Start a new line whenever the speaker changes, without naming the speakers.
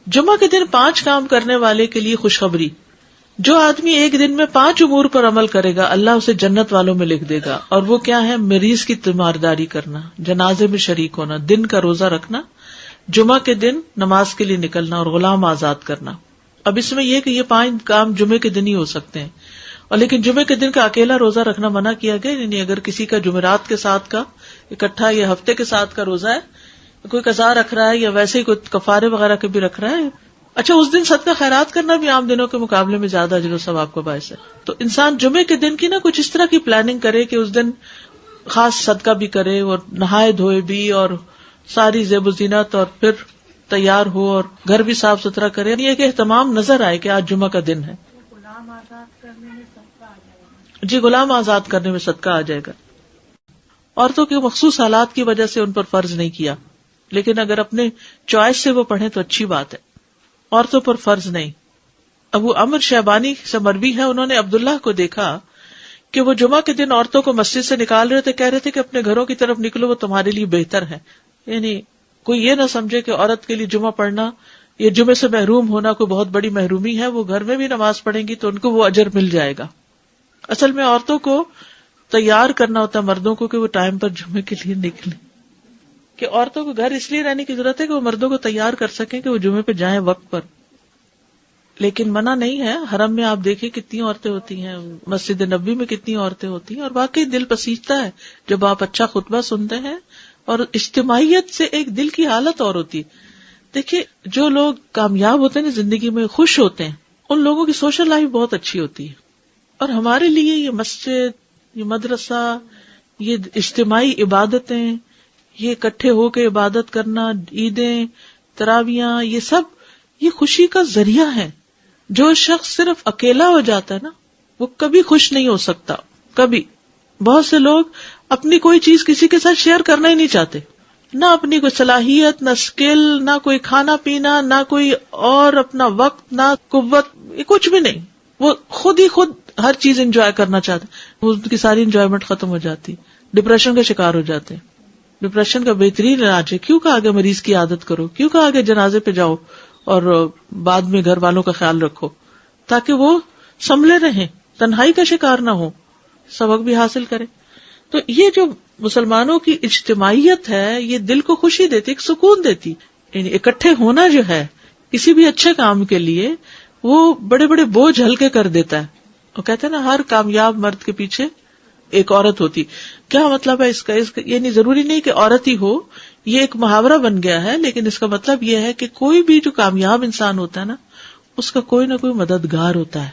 جمعہ کے دن 5 کام کرنے والے کے لیے خوشخبری. جو آدمی ایک دن میں 5 امور پر عمل کرے گا اللہ اسے جنت والوں میں لکھ دے گا. اور وہ کیا ہے؟ مریض کی تیمارداری کرنا، جنازے میں شریک ہونا، دن کا روزہ رکھنا، جمعہ کے دن نماز کے لیے نکلنا، اور غلام آزاد کرنا. اب اس میں یہ کہ یہ 5 کام جمعے کے دن ہی ہو سکتے ہیں، اور لیکن جمعے کے دن کا اکیلا روزہ رکھنا منع کیا گیا. یعنی اگر کسی کا جمعرات کے ساتھ کا اکٹھا یا ہفتے کے ساتھ کا روزہ ہے، کوئی قضا رکھ رہا ہے یا ویسے ہی کوئی کفارے وغیرہ کے بھی رکھ رہا ہے، اچھا اس دن صدقہ خیرات کرنا بھی عام دنوں کے مقابلے میں زیادہ اجر و ثواب کا باعث ہے. تو انسان جمعے کے دن کی نا کچھ اس طرح کی پلاننگ کرے کہ اس دن خاص صدقہ بھی کرے اور نہائے دھوئے بھی اور ساری زیب و زینت اور پھر تیار ہو اور گھر بھی صاف ستھرا کرے. یعنی یہ کہ اہتمام نظر آئے کہ آج جمعہ کا دن ہے.
غلام آزاد کرنے میں صدقہ آ جائے گا.
جی غلام آزاد کرنے میں صدقہ آ جائے گا. عورتوں کے مخصوص حالات کی وجہ سے ان پر فرض نہیں کیا، لیکن اگر اپنے چوائس سے وہ پڑھیں تو اچھی بات ہے. عورتوں پر فرض نہیں. ابو عمر شیبانی سے مروی ہے، انہوں نے عبداللہ کو دیکھا کہ وہ جمعہ کے دن عورتوں کو مسجد سے نکال رہے تھے، کہہ رہے تھے کہ اپنے گھروں کی طرف نکلو، وہ تمہارے لیے بہتر ہے. یعنی کوئی یہ نہ سمجھے کہ عورت کے لیے جمعہ پڑھنا یا جمعے سے محروم ہونا کوئی بہت بڑی محرومی ہے. وہ گھر میں بھی نماز پڑھیں گی تو ان کو وہ اجر مل جائے گا. اصل میں عورتوں کو تیار کرنا ہوتا ہے مردوں کو کہ وہ ٹائم پر جمعے کے لیے نکلیں. کہ عورتوں کو گھر اس لیے رہنے کی ضرورت ہے کہ وہ مردوں کو تیار کر سکیں کہ وہ جمعے پہ جائیں وقت پر. لیکن منع نہیں ہے. حرم میں آپ دیکھیں کتنی عورتیں ہوتی ہیں، مسجد نبوی میں کتنی عورتیں ہوتی ہیں، اور واقعی دل پسیجتا ہے جب آپ اچھا خطبہ سنتے ہیں. اور اجتماعیت سے ایک دل کی حالت اور ہوتی ہے. دیکھیے جو لوگ کامیاب ہوتے ہیں زندگی میں، خوش ہوتے ہیں، ان لوگوں کی سوشل لائف بہت اچھی ہوتی ہے. اور ہمارے لیے یہ مسجد، یہ مدرسہ، یہ اجتماعی عبادتیں، یہ اکٹھے ہو کے عبادت کرنا، عیدیں، تراویاں، یہ سب یہ خوشی کا ذریعہ ہے. جو شخص صرف اکیلا ہو جاتا ہے نا وہ کبھی خوش نہیں ہو سکتا. کبھی. بہت سے لوگ اپنی کوئی چیز کسی کے ساتھ شیئر کرنا ہی نہیں چاہتے، نہ اپنی کوئی صلاحیت، نہ اسکل، نہ کوئی کھانا پینا، نہ کوئی اور اپنا وقت، نہ قوت، کچھ بھی نہیں. وہ خود ہی خود ہر چیز انجوائے کرنا چاہتے ہیں. ان کی ساری انجوائمنٹ ختم ہو جاتی، ڈپریشن کا شکار ہو جاتے ہیں. ڈپریشن کا بہترین علاج ہے کیوں کہ آگے مریض کی عادت کرو، کیوں کہ آگے جنازے پہ جاؤ اور بعد میں گھر والوں کا خیال رکھو تاکہ وہ سنبھلے رہیں، تنہائی کا شکار نہ ہو، سبق بھی حاصل کریں. تو یہ جو مسلمانوں کی اجتماعیت ہے یہ دل کو خوشی دیتی، ایک سکون دیتی. یعنی اکٹھے ہونا جو ہے کسی بھی اچھے کام کے لیے وہ بڑے بڑے بوجھ ہلکے کر دیتا ہے. وہ کہتے ہیں نا ہر کامیاب مرد کے پیچھے ایک عورت ہوتی. کیا مطلب ہے اس کا یعنی ضروری نہیں کہ عورت ہی ہو، یہ ایک محاورہ بن گیا ہے، لیکن اس کا مطلب یہ ہے کہ کوئی بھی جو کامیاب انسان ہوتا ہے نا اس کا کوئی نہ کوئی مددگار ہوتا ہے.